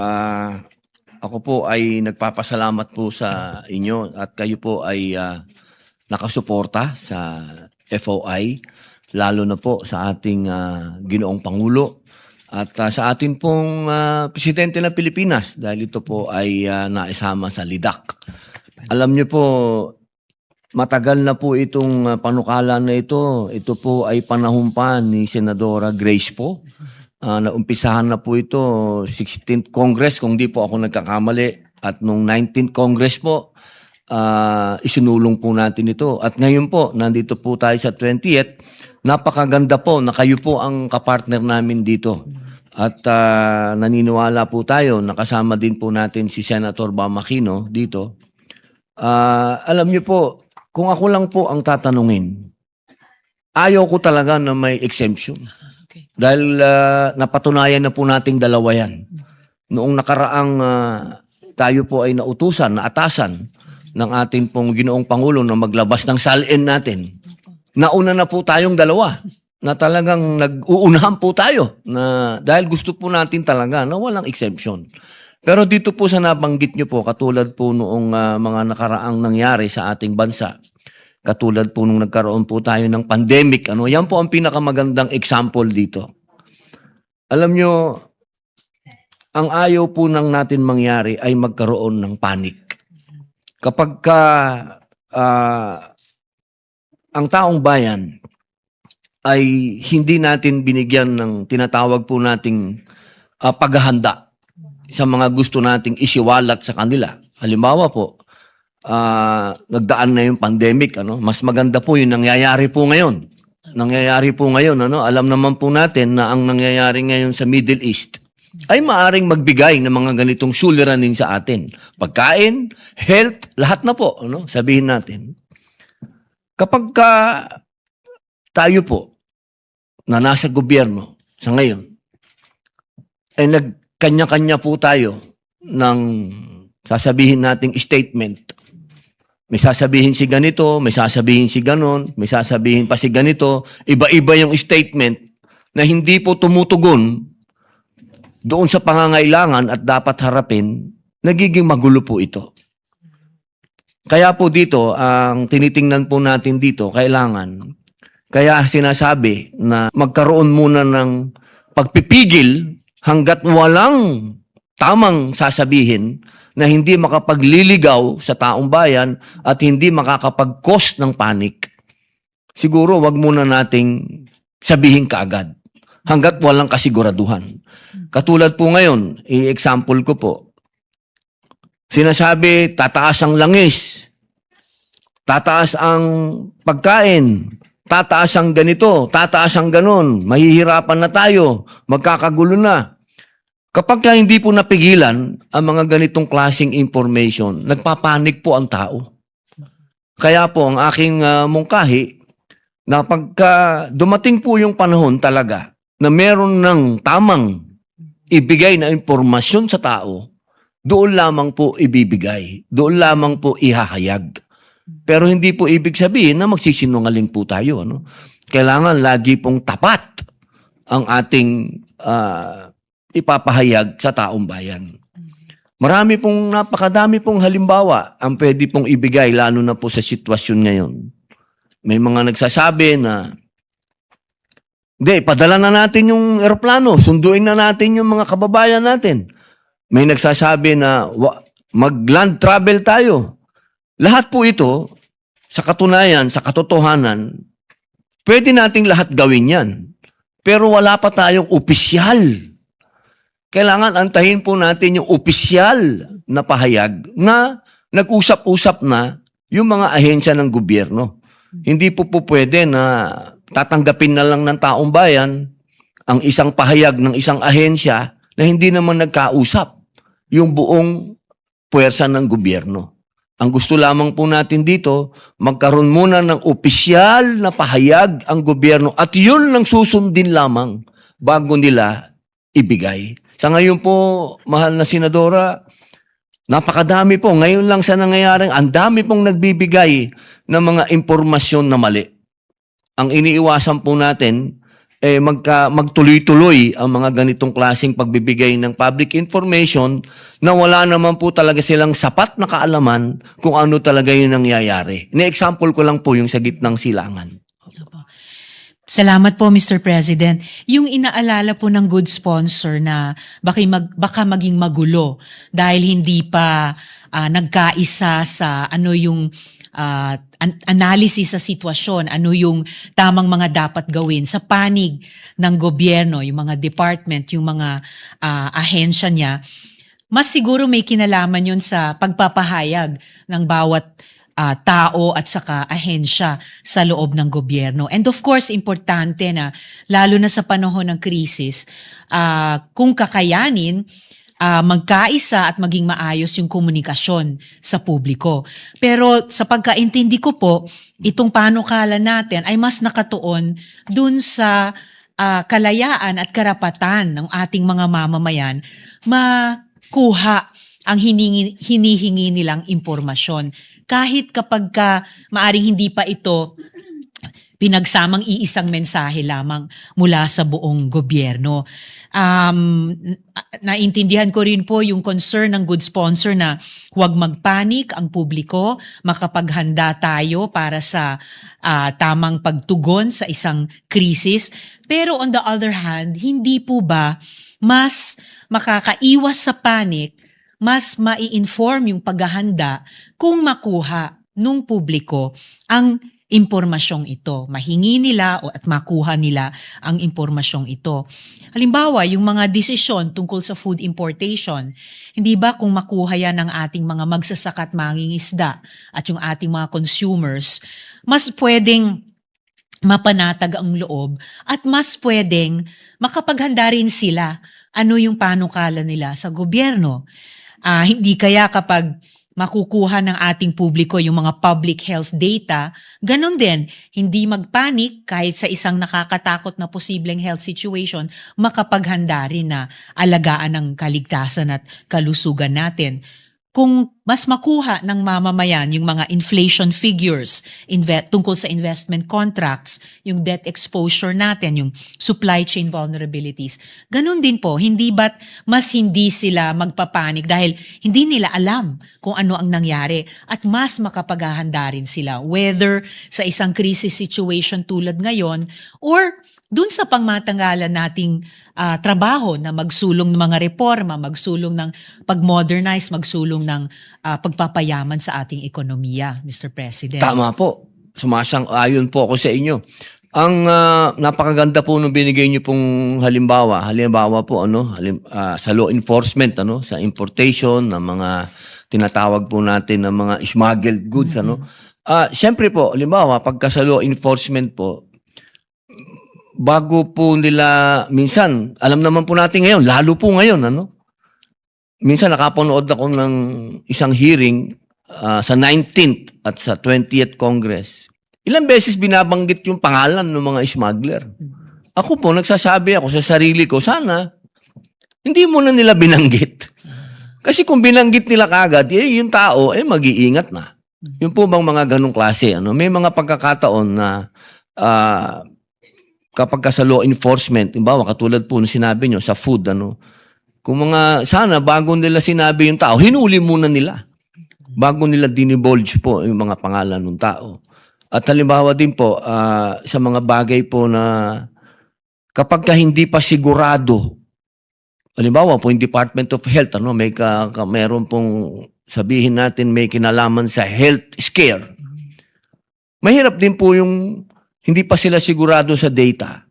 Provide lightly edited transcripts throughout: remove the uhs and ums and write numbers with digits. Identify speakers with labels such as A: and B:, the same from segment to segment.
A: Ah, ako po ay nagpapasalamat po sa inyo at kayo po ay nakasuporta sa FOI, lalo na po sa ating Ginoong Pangulo at sa atin pong Presidente ng Pilipinas dahil ito po ay naisama sa LIDAC. Alam niyo po, matagal na po itong panukala na ito. Ito po ay panahon pa ni Senadora Grace po. Naumpisahan na po ito 16th Congress kung di po ako nagkakamali at nung 19th Congress po isinulong po natin ito at ngayon po nandito po tayo sa 20th. Napakaganda po na kayo po ang kapartner namin dito at naniniwala po tayo, nakasama din po natin si Senator Bam Aquino dito. Alam niyo po, kung ako lang po ang tatanungin, ayaw ko talaga na may exemption. Dahil napatunayan na po nating dalawa yan. Noong nakaraang tayo po ay nautusan, naatasan ng ating pong Ginoong Pangulo na maglabas ng salin natin. Nauna na po tayong dalawa na talagang nag-uunahan po tayo na dahil gusto po natin talaga na walang exemption. Pero dito po sa nabanggit nyo po, katulad po noong mga nakaraang nangyari sa ating bansa, katulad po nung nagkaroon po tayo ng pandemic, yan po ang pinakamagandang example dito. Alam nyo, ang ayaw po nang natin mangyari ay magkaroon ng panic. Kapag ang taong bayan ay hindi natin binigyan ng tinatawag po nating paghahanda sa mga gusto nating isiwalat sa kanila. Halimbawa po, nagdaan na yung pandemic, mas maganda po yung nangyayari po ngayon. Alam naman po natin na ang nangyayari ngayon sa Middle East ay maaring magbigay ng mga ganitong suliranin sa atin. Pagkain, health, lahat na po, sabihin natin. Kapag tayo po na nasa gobyerno sa ngayon, ay nagkanya-kanya po tayo ng sasabihin nating statement. May sasabihin si ganito, may sasabihin si ganon, may sasabihin pa si ganito. Iba-iba yung statement na hindi po tumutugon doon sa pangangailangan at dapat harapin, nagiging magulo po ito. Kaya po dito, ang tinitingnan po natin dito, kaya sinasabi na magkaroon muna ng pagpipigil hanggat walang tamang sasabihin na hindi makapagliligaw sa taong bayan at hindi makakapag-cause ng panic. Siguro wag muna nating sabihin kaagad hanggat walang kasiguraduhan. Katulad po ngayon, i-example ko po. Sinasabi, tataas ang langis, tataas ang pagkain, tataas ang ganito, tataas ang ganon, mahihirapan na tayo, magkakagulo na. Kapag hindi po napigilan ang mga ganitong klaseng information, nagpapanik po ang tao. Kaya po ang aking mungkahi na pagka dumating po yung panahon talaga na meron ng tamang ibigay na impormasyon sa tao, doon lamang po ibibigay, doon lamang po ihahayag. Pero hindi po ibig sabihin na magsisinungaling po tayo. Kailangan lagi pong tapat ang ating ipapahayag sa taong bayan. Napakadami pong halimbawa ang pwede pong ibigay lalo na po sa sitwasyon ngayon. May mga nagsasabi na, hindi, padala na natin yung eroplano, sunduin na natin yung mga kababayan natin. May nagsasabi na mag-land travel tayo. Lahat po ito, sa katunayan, sa katotohanan, pwede nating lahat gawin yan. Pero wala pa tayong opisyal. Kailangan antahin po natin yung opisyal na pahayag na nag-usap-usap na yung mga ahensya ng gobyerno. Hindi po pwede na tatanggapin na lang ng taong bayan ang isang pahayag ng isang ahensya na hindi naman nagkausap yung buong puwersa ng gobyerno. Ang gusto lamang po natin dito, magkaroon muna ng opisyal na pahayag ang gobyerno at yun lang susundin lamang bago nila ibigay. Sa ngayon po, mahal na Senadora, napakadami po. Ngayon lang sa nangyayaring, ang dami pong nagbibigay ng mga impormasyon na mali. Ang iniiwasan po natin, magtuloy-tuloy ang mga ganitong klaseng pagbibigay ng public information na wala naman po talaga silang sapat na kaalaman kung ano talaga yung nangyayari. Ni-example ko lang po yung sa gitnang silangan.
B: Opo. Salamat po, Mr. President. Yung inaalala po ng good sponsor na baka maging magulo dahil hindi pa nagkaisa sa ano yung analysis sa sitwasyon, ano yung tamang mga dapat gawin sa panig ng gobyerno, yung mga department, yung mga ahensya niya, mas siguro may kinalaman yun sa pagpapahayag ng bawat tao at saka ahensya sa loob ng gobyerno. And of course, importante na lalo na sa panahon ng krisis, kung kakayanin, magkaisa at maging maayos yung komunikasyon sa publiko. Pero sa pagkaintindi ko po, itong panukala natin ay mas nakatuon dun sa kalayaan at karapatan ng ating mga mamamayan makuha ang hinihingi nilang impormasyon. Kahit kapag maaring hindi pa ito pinagsamang iisang mensahe lamang mula sa buong gobyerno. Naintindihan ko rin po yung concern ng good sponsor na huwag magpanik ang publiko, makapaghanda tayo para sa tamang pagtugon sa isang krisis. Pero on the other hand, hindi po ba mas makakaiwas sa panic, mas mai-inform yung paghahanda kung makuha nung publiko ang impormasyong ito. Mahingi nila at makuha nila ang impormasyong ito. Halimbawa, yung mga desisyon tungkol sa food importation, hindi ba kung makuha yan ng ating mga magsasaka at mangingisda at yung ating mga consumers, mas pwedeng mapanatag ang loob at mas pwedeng makapaghanda rin sila ano yung panukala nila sa gobyerno. Hindi kaya kapag makukuha ng ating publiko yung mga public health data, ganun din, hindi magpanik kahit sa isang nakakatakot na posibleng health situation, makapaghanda rin na alagaan ang kaligtasan at kalusugan natin. Kung mas makuha ng mamamayan yung mga inflation figures tungkol sa investment contracts, yung debt exposure natin, yung supply chain vulnerabilities, ganun din po, hindi ba't mas hindi sila magpapanik dahil hindi nila alam kung ano ang nangyari at mas makapaghahanda rin sila whether sa isang crisis situation tulad ngayon or dun sa pangmatanggalan nating trabaho na magsulong ng mga reforma, magsulong ng pag-modernize, magsulong ng pagpapayaman sa ating ekonomiya, Mr. President.
A: Tama po. Sumasang-ayon po ako sa inyo. Ang napakaganda po nung binigay niyo pong halimbawa po sa law enforcement sa importation ng mga tinatawag po natin ng mga smuggled goods Siyempre po, halimbawa pagka sa law enforcement po, bago po nila, minsan, alam naman po natin ngayon, lalo po ngayon, minsan nakapanood ako ng isang hearing sa 19th at sa 20th Congress. Ilang beses binabanggit yung pangalan ng mga smuggler. Ako po, nagsasabi ako sa sarili ko, sana, hindi mo na nila binanggit. Kasi kung binanggit nila kagad, yung tao, mag-iingat na. Yung po bang mga ganong klase, may mga pagkakataon na, kapag sa law enforcement, katulad po ng sinabi nyo sa food, kung sana bago nila sinabi yung tao, hinuli muna nila. Bago nila dinivulge po yung mga pangalan ng tao. At halimbawa din po, sa mga bagay po na kapag hindi pa sigurado, halimbawa po yung Department of Health, meron pong sabihin natin may kinalaman sa health scare. Mahirap din po yung hindi pa sila sigurado sa data,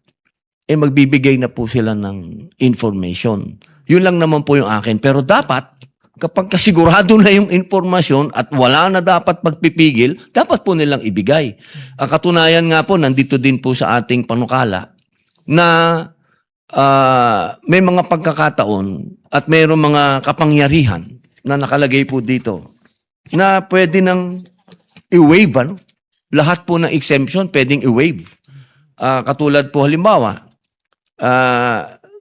A: magbibigay na po sila ng information. Yun lang naman po yung akin. Pero dapat, kapag kasigurado na yung informasyon at wala na dapat magpipigil, dapat po nilang ibigay. Ang katunayan nga po, nandito din po sa ating panukala, na may mga pagkakataon at mayroong mga kapangyarihan na nakalagay po dito na pwede nang i-waive, lahat po ng exemption pwedeng i-waive. Katulad po halimbawa,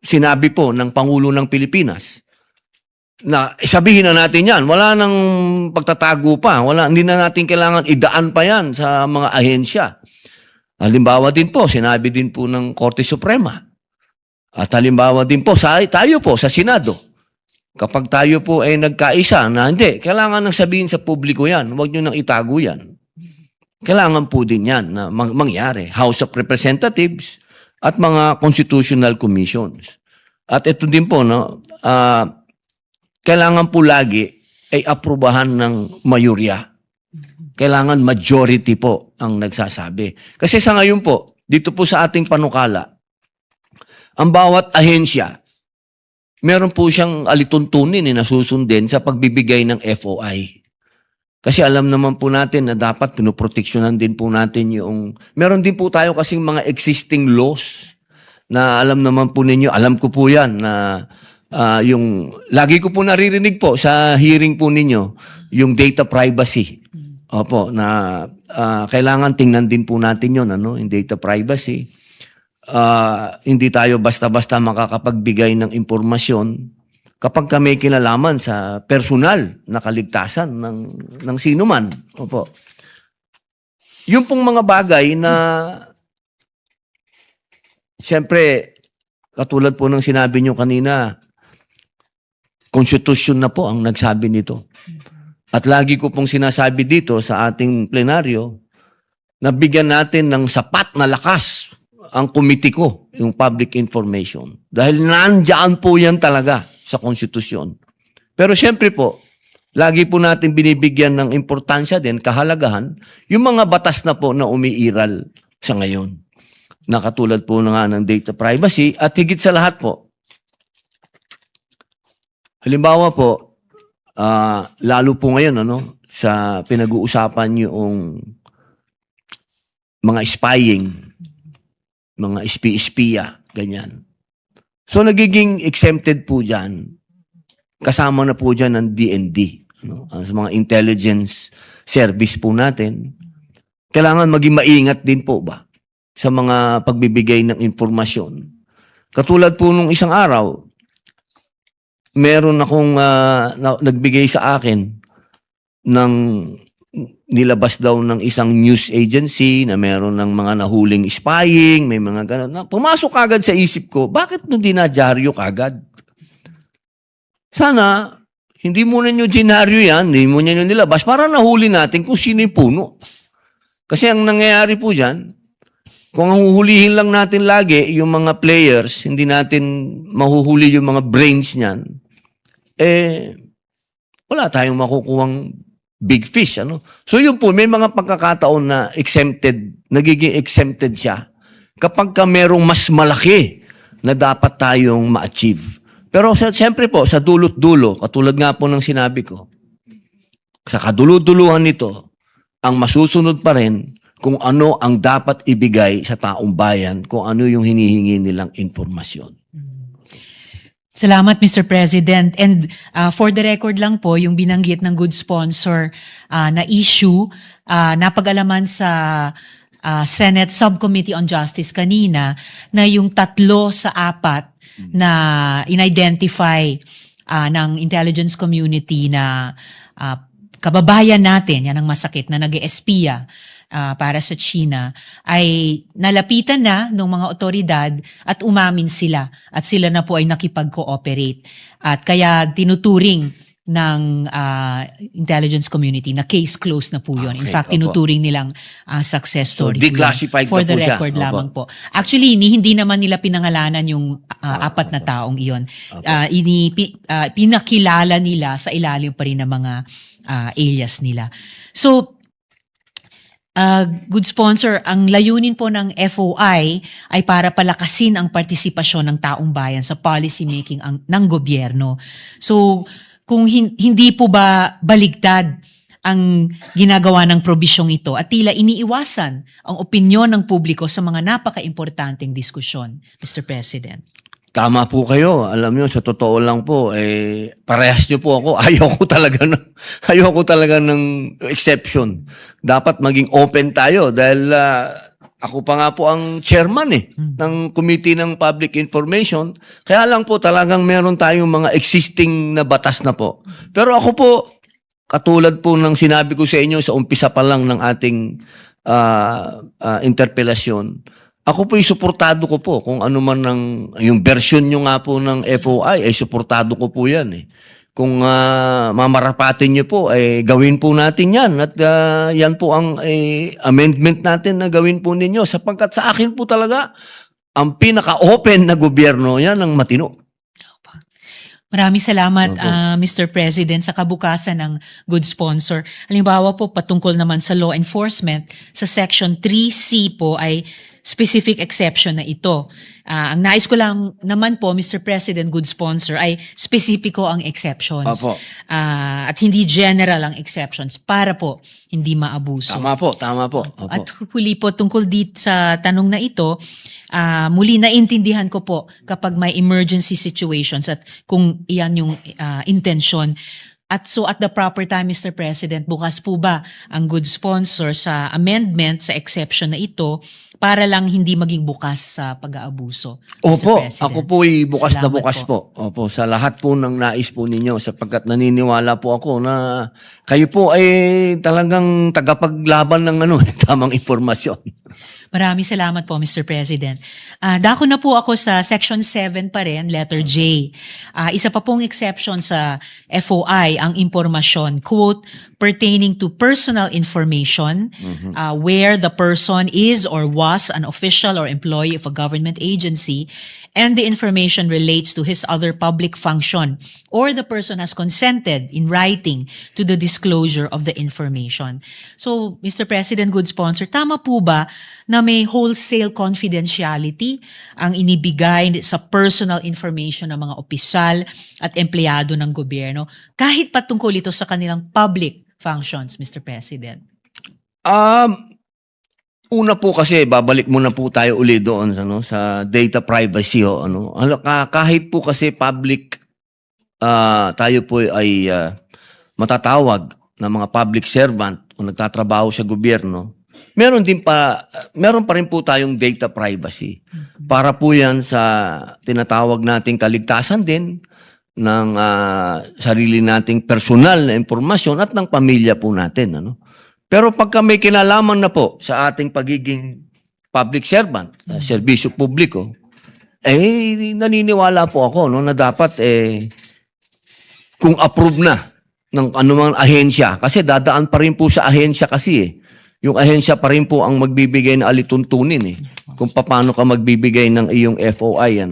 A: sinabi po ng Pangulo ng Pilipinas na sabihin na natin yan, wala nang pagtatago pa, hindi na natin kailangan idaan pa yan sa mga ahensya. Halimbawa din po, sinabi din po ng Korte Suprema. At halimbawa din po, tayo po sa Senado. Kapag tayo po ay nagkaisa na hindi, kailangan nang sabihin sa publiko yan. Huwag nyo nang itago yan. Kailangan po din yan na mangyari. House of Representatives at mga constitutional commissions. At ito din po, no, kailangan po lagi ay aprubahan ng mayorya. Kailangan majority po ang nagsasabi. Kasi sa ngayon po, dito po sa ating panukala, ang bawat ahensya, meron po siyang alituntunin na susundin sa pagbibigay ng FOI. Kasi alam naman po natin na dapat pinoproteksyonan din po natin yung... Meron din po tayo kasing mga existing laws na alam naman po ninyo, alam ko po yan na yung... Lagi ko po naririnig po sa hearing po ninyo, yung data privacy. Opo, na kailangan tingnan din po natin yun, ano, yung data privacy. Hindi tayo basta-basta makakapagbigay ng impormasyon kapag kami kinalaman sa personal na kaligtasan ng sino man. Opo. Yung pong mga bagay na siyempre, katulad po ng sinabi nyo kanina, konstitusyon na po ang nagsabi nito. At lagi ko pong sinasabi dito sa ating plenaryo na bigyan natin ng sapat na lakas ang komite ko, yung public information. Dahil nandiyan po yan talaga sa konstitusyon. Pero siyempre po, lagi po natin binibigyan ng importansya din, kahalagahan, yung mga batas na po na umiiral sa ngayon. Na katulad po na nga ng data privacy at higit sa lahat po. Halimbawa po, lalo po ngayon, ano, sa pinag-uusapan yung mga spying, mga espiya, ganyan. So, nagiging exempted po dyan. Kasama na po dyan ang DND. Ano, sa mga intelligence service po natin. Kailangan maging maingat din po ba sa mga pagbibigay ng informasyon. Katulad po nung isang araw, meron akong nagbigay sa akin ng nilabas daw ng isang news agency na meron ng mga nahuling spying, may mga gano'n. Pumasok agad sa isip ko, bakit nung dinadyaryo kagad? Sana, hindi muna nyo ginaryo yan, hindi muna nyo nilabas, para nahuli natin kung sino yung puno. Kasi ang nangyayari po dyan, kung ang huhulihin lang natin lagi yung mga players, hindi natin mahuhuli yung mga brains niyan, wala tayong makukuhang big fish, ano? So yun po, may mga pagkakataon na exempted, nagiging exempted siya kapag ka merong mas malaki na dapat tayong ma-achieve. Pero siyempre po, sa dulot-dulo, katulad nga po ng sinabi ko, sa kaduluduluhan nito, ang masusunod pa rin kung ano ang dapat ibigay sa taong bayan, kung ano yung hinihingi nilang informasyon.
B: Salamat, Mr. President. And for the record lang po, yung binanggit ng good sponsor na issue, napag-alaman sa Senate Subcommittee on Justice kanina na yung 3 sa 4 na in-identify ng intelligence community na kababayan natin, yan ang masakit, na nag-espiya para sa China, ay nalapitan na ng mga otoridad at umamin sila. At sila na po ay nakipag-cooperate. At kaya tinuturing ng intelligence community na case closed na po yun. In
A: Okay,
B: fact,
A: opo.
B: tinuturing nilang success
A: So,
B: story. po yun.
A: declassified
B: For
A: na po
B: the
A: siya.
B: record
A: Opo.
B: lamang po. Actually, hindi naman nila pinangalanan yung 4 na taong iyon. Pinakilala nila sa ilalim pa rin ng mga alias nila. So, good sponsor, ang layunin po ng FOI ay para palakasin ang partisipasyon ng taong bayan sa policy making ng gobyerno. So, kung hindi po ba baligtad ang ginagawa ng probisyong ito at tila iniiwasan ang opinyon ng publiko sa mga napaka-importanteng diskusyon, Mr. President?
A: Tama po kayo. Alam nyo, sa totoo lang po, parehas nyo po ako. Ayoko talaga ng exception. Dapat maging open tayo dahil ako pa nga po ang chairman ng Committee ng Public Information. Kaya lang po talagang meron tayong mga existing na batas na po. Pero ako po, katulad po ng sinabi ko sa inyo sa umpisa pa lang ng ating interpelasyon, ako po suportado ko po kung ano man yung version nyo nga po ng FOI, ay suportado ko po yan eh. Kung mamarapatin nyo po, gawin po natin yan. At yan po ang amendment natin na gawin po ninyo. Sapagkat sa akin po talaga, ang pinaka-open na gobyerno, yan ang matino.
B: Maraming salamat,
A: Opo.
B: Mr. President, sa kabukasan ng good sponsor. Halimbawa po, patungkol naman sa law enforcement, sa Section 3C po ay specific exception na ito. Ang nais ko lang naman po, Mr. President, good sponsor, ay specifico ang exceptions.
A: Opo.
B: At hindi general ang exceptions para po hindi maabuso.
A: Tama po, tama po. Opo.
B: At huli po, tungkol dito sa tanong na ito, muli naintindihan ko po kapag may emergency situations at kung iyan yung intensyon. At so at the proper time, Mr. President, bukas po ba ang good sponsor sa amendment, sa exception na ito, para lang hindi maging bukas sa pag-aabuso? Mr.
A: Opo,
B: President?
A: ako po ay bukas na
B: Salamat
A: bukas po. Opo, sa lahat po ng nais po ninyo sapagkat naniniwala po ako na kayo po ay talagang tagapaglaban ng tamang informasyon.
B: Maraming salamat po, Mr. President. Dako na po ako sa Section 7 pa rin, letter J. Isa pa pong exception sa FOI, ang impormasyon, quote, pertaining to personal information where the person is or was an official or employee of a government agency and the information relates to his other public function or the person has consented in writing to the disclosure of the information. So, Mr. President, good sponsor, tama po ba na may wholesale confidentiality ang inibigay sa personal information ng mga opisyal at empleyado ng gobyerno kahit patungkol ito sa kanilang public functions, Mr. President?
A: Una po kasi, babalik muna po tayo uli doon sa data privacy. Kahit po kasi public, tayo po ay matatawag na mga public servant o nagtatrabaho sa gobyerno, meron pa rin po tayong data privacy. Para po yan sa tinatawag nating kaligtasan din ng sarili nating personal na impormasyon at ng pamilya po natin. Pero pagka may kinalaman na po sa ating pagiging public servant, serbisyo publiko, naniniwala po ako na dapat kung approve na ng anumang ahensya, kasi dadaan pa rin po sa ahensya kasi yung ahensya pa rin po ang magbibigay ng alituntunin kung paano ka magbibigay ng iyong FOI,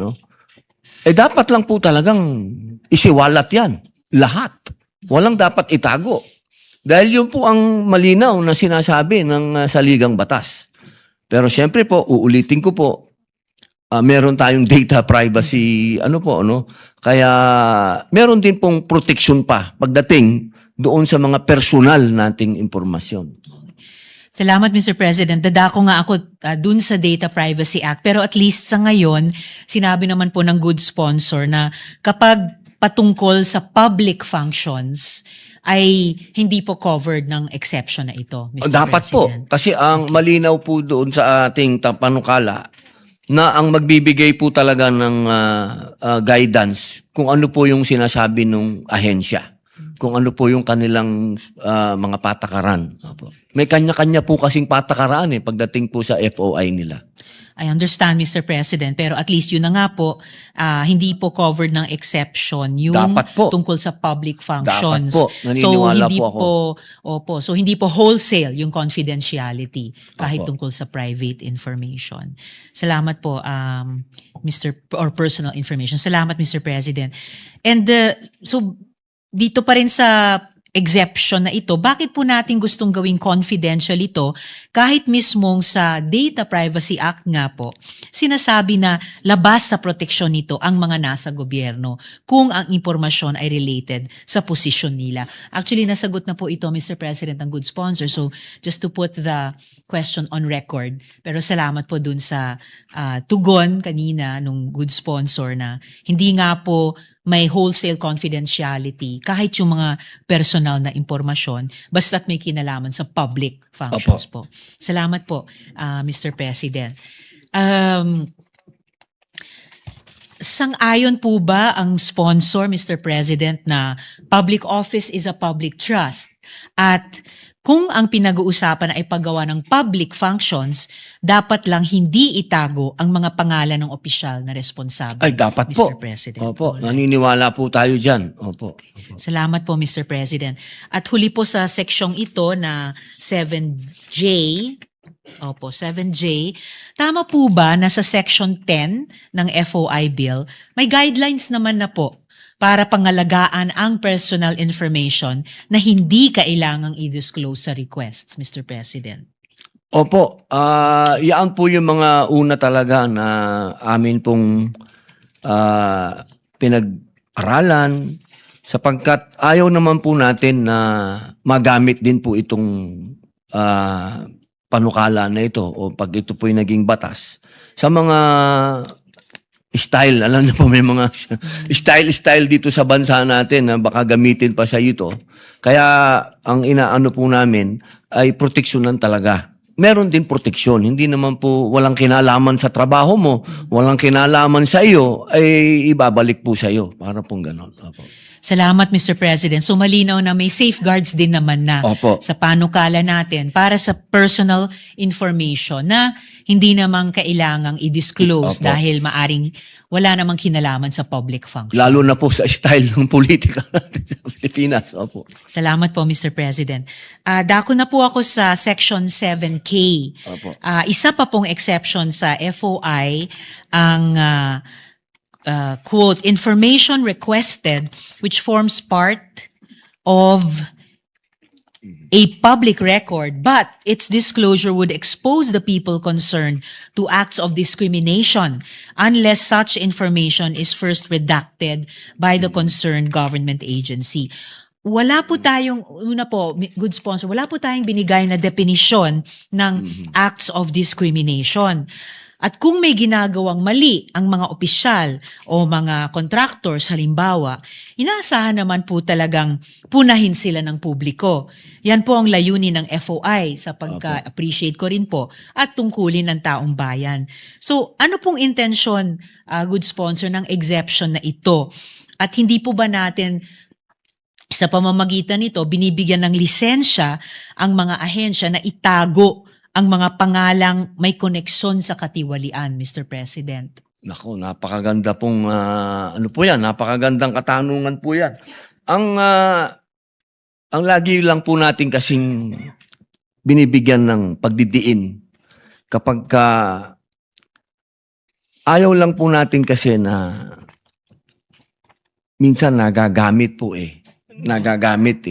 A: dapat lang po talagang isiwalat yan. Lahat. Walang dapat itago. Dahil yun po ang malinaw na sinasabi ng saligang batas. Pero siyempre po, uulitin ko po, meron tayong data privacy, Kaya meron din pong protection pa pagdating doon sa mga personal nating impormasyon.
B: Salamat, Mr. President. Dadako nga ako dun sa Data Privacy Act. Pero at least sa ngayon, sinabi naman po ng good sponsor na kapag patungkol sa public functions, ay hindi po covered ng exception na ito, Mr.
A: Dapat
B: President.
A: po. Kasi ang malinaw po doon sa ating panukala na ang magbibigay po talaga ng guidance kung ano po yung sinasabi ng ahensya. Kung ano po yung kanilang mga patakaran. May kanya-kanya po kasing patakaran pagdating po sa FOI nila.
B: I understand, Mr. President, pero at least yun na nga po, hindi po covered ng exception yung
A: Dapat po.
B: tungkol sa public functions.
A: Dapat po. Naniniwala
B: hindi
A: po ako.
B: So hindi po wholesale yung confidentiality kahit
A: Opo.
B: tungkol sa private information. Salamat po, or personal information. Salamat, Mr. President. And so dito pa rin sa exception na ito, bakit po natin gustong gawing confidential ito kahit mismong sa Data Privacy Act nga po, sinasabi na labas sa proteksyon nito ang mga nasa gobyerno kung ang impormasyon ay related sa posisyon nila. Actually, nasagot na po ito, Mr. President, ng good sponsor. So, just to put the question on record. Pero salamat po dun sa tugon kanina nung good sponsor na hindi nga po may wholesale confidentiality kahit yung mga personal na impormasyon basta't may kinalaman sa public functions po. Salamat po, Mr. President. Sang-ayon po ba ang sponsor, Mr. President, na public office is a public trust? At kung ang pinag-uusapan ay paggawa ng public functions, dapat lang hindi itago ang mga pangalan ng opisyal na responsable,
A: Ay, dapat po.
B: Mr. President.
A: Opo, naniniwala po tayo dyan. Opo.
B: Salamat po, Mr. President. At huli po sa seksyong ito na 7J, Opo, 7J. Tama po ba na sa Section 10 ng FOI Bill, may guidelines naman na po para pangalagaan ang personal information na hindi kailangang i-disclose sa requests, Mr. President?
A: Opo, yan po yung mga una talaga na amin pong pinag-aralan sapagkat ayaw naman po natin na magamit din po itong panukala na ito o pag ito po yung naging batas sa mga style. Alam niyo po may mga style dito sa bansa natin na baka gamitin pa sa ito. Kaya ang inaano po namin ay proteksyonan talaga. Meron din proteksyon. Hindi naman po walang kinalaman sa trabaho mo, walang kinalaman sa iyo, ay ibabalik po sa iyo. Para pong ganon. Opo.
B: Salamat, Mr. President. So malinaw na may safeguards din naman na
A: Opo.
B: sa panukala natin para sa personal information na hindi naman kailangang i-disclose
A: Opo.
B: dahil maaring wala namang kinalaman sa public function.
A: Lalo na po sa style ng politika natin sa Pilipinas. Opo.
B: Salamat po, Mr. President. Dako na po ako sa Section 7K.
A: Opo.
B: Isa pa pong exception sa FOI ang quote, information requested which forms part of a public record, but its disclosure would expose the people concerned to acts of discrimination unless such information is first redacted by the concerned government agency. Wala po tayong, una po, good sponsor, wala po tayong binigay na definisyon ng acts of discrimination. At kung may ginagawang mali ang mga opisyal o mga contractors halimbawa, inaasahan naman po talagang punahin sila ng publiko. Yan po ang layunin ng FOI sa pagka-appreciate ko rin po at tungkulin ng taong bayan. So ano pong intensyon, good sponsor, ng exception na ito? At hindi po ba natin sa pamamagitan nito binibigyan ng lisensya ang mga ahensya na itago ang mga pangalang may koneksyon sa katiwalian, Mr. President?
A: Nako, napakaganda pong ano po 'yan, napakagandang katanungan po 'yan. Ang lagi lang po natin kasing binibigyan ng pagdidiin kapag ayaw lang po natin kasi na minsan nagagamit po nagagamit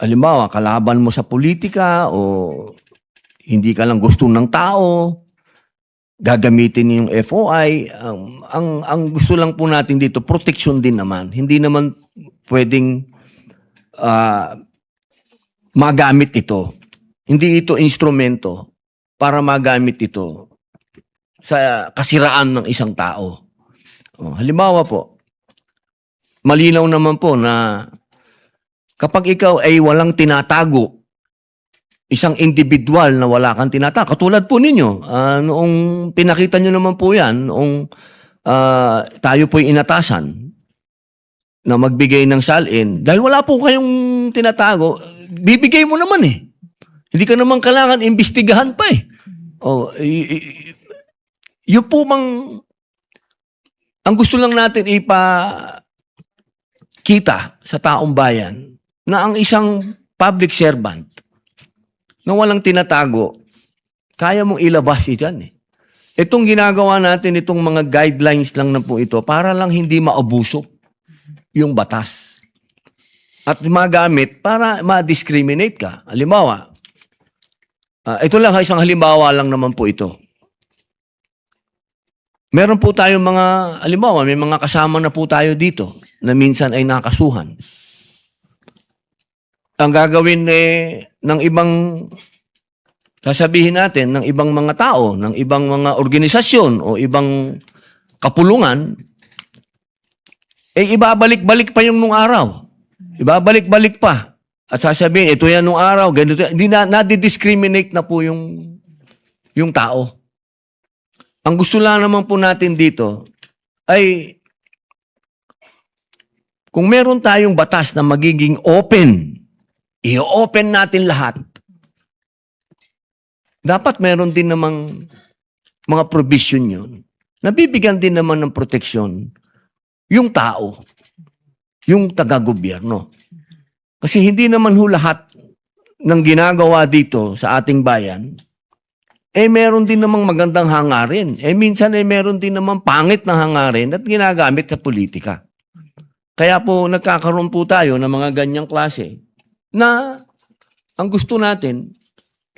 A: halimbawa, kalaban mo sa politika o hindi ka lang gusto ng tao, gagamitin yung FOI. Ang gusto lang po natin dito, protection din naman. Hindi naman pwedeng magamit ito. Hindi ito instrumento para magamit ito sa kasiraan ng isang tao. Halimbawa po, malinaw naman po na kapag ikaw ay walang tinatago, isang individual na wala kang tinatago, katulad po ninyo, noong pinakita nyo naman po yan, noong tayo po'y inatasan na magbigay ng salin, dahil wala po kayong tinatago, bibigay mo naman Hindi ka naman kailangan imbestigahan pa yun po ang gusto lang natin ipakita sa taong bayan, na ang isang public servant na walang tinatago, kaya mong ilabas yan Itong ginagawa natin, itong mga guidelines lang na po ito, para lang hindi maabuso yung batas. At magamit para ma-discriminate ka. Halimbawa, ito lang, isang halimbawa lang naman po ito. Meron po tayong mga, halimbawa, may mga kasama na po tayo dito na minsan ay nakasuhan. Ang gagawin ng ibang, sasabihin natin, ng ibang mga tao, ng ibang mga organisasyon o ibang kapulungan, ibabalik-balik pa yung nung araw. Ibabalik-balik pa. At sasabihin, ito yan nung araw, ganito. Hindi na-discriminate na po yung tao. Ang gusto lang naman po natin dito ay kung meron tayong batas na magiging open, i-open natin lahat. Dapat meron din namang mga provision yun. Nabibigyan din naman ng proteksyon yung tao, yung taga-gobyerno. Kasi hindi naman ho lahat ng ginagawa dito sa ating bayan, meron din namang magandang hangarin. Minsan meron din namang pangit na hangarin at ginagamit sa politika. Kaya po nagkakaroon po tayo ng mga ganyang klase na ang gusto natin,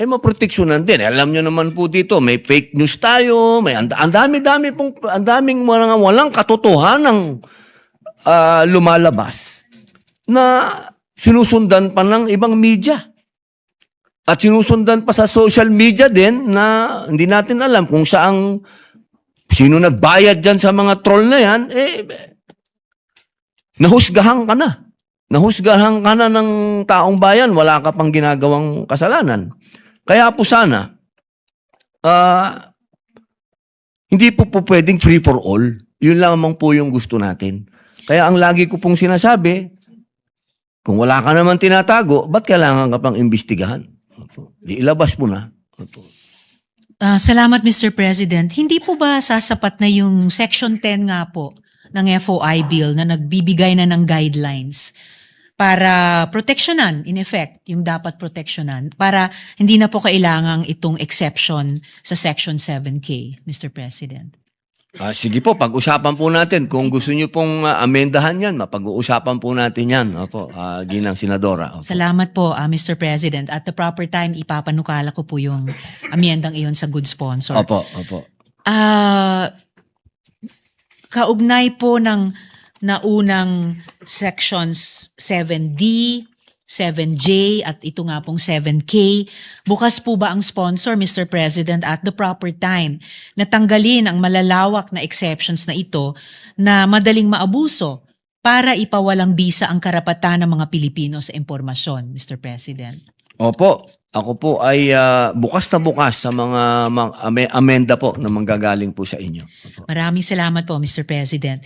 A: maproteksyonan din. Alam nyo naman po dito, may fake news tayo, may ang daming mga walang katotohanang lumalabas na sinusundan pa ng ibang media. At sinusundan pa sa social media din na hindi natin alam kung sino nagbayad dyan sa mga troll na yan, nahusgahan ka na. Nahusgahan ka na ng taong bayan, wala ka pang ginagawang kasalanan. Kaya po sana, hindi po pwedeng free for all. Yun lamang po yung gusto natin. Kaya ang lagi ko pong sinasabi, kung wala ka naman tinatago, ba't kailangan ka pang imbestigahan? Ilabas mo na.
B: Salamat, Mr. President. Hindi po ba sasapat na yung Section 10 nga po ng FOI bill na nagbibigay na ng guidelines para proteksyonan, in effect, yung dapat proteksyonan, para hindi na po kailangang itong exception sa Section 7K, Mr. President?
A: Sige po, pag-usapan po natin. Kung gusto nyo pong amendahan yan, mapag-uusapan po natin yan. Opo, Ginang Senadora. Opo.
B: Salamat po, Mr. President. At the proper time, ipapanukala ko po yung amendang iyon sa good sponsor.
A: Opo, opo.
B: Kaugnay po ng naunang sections 7D, 7J at ito nga pong 7K, bukas po ba ang sponsor, Mr. President, at the proper time na tanggalin ang malalawak na exceptions na ito na madaling maabuso para ipawalang bisa ang karapatan ng mga Pilipino sa impormasyon, Mr. President?
A: Opo, ako po ay bukas na bukas sa mga amenda po na manggagaling po sa inyo. Opo.
B: Maraming salamat po, Mr. President.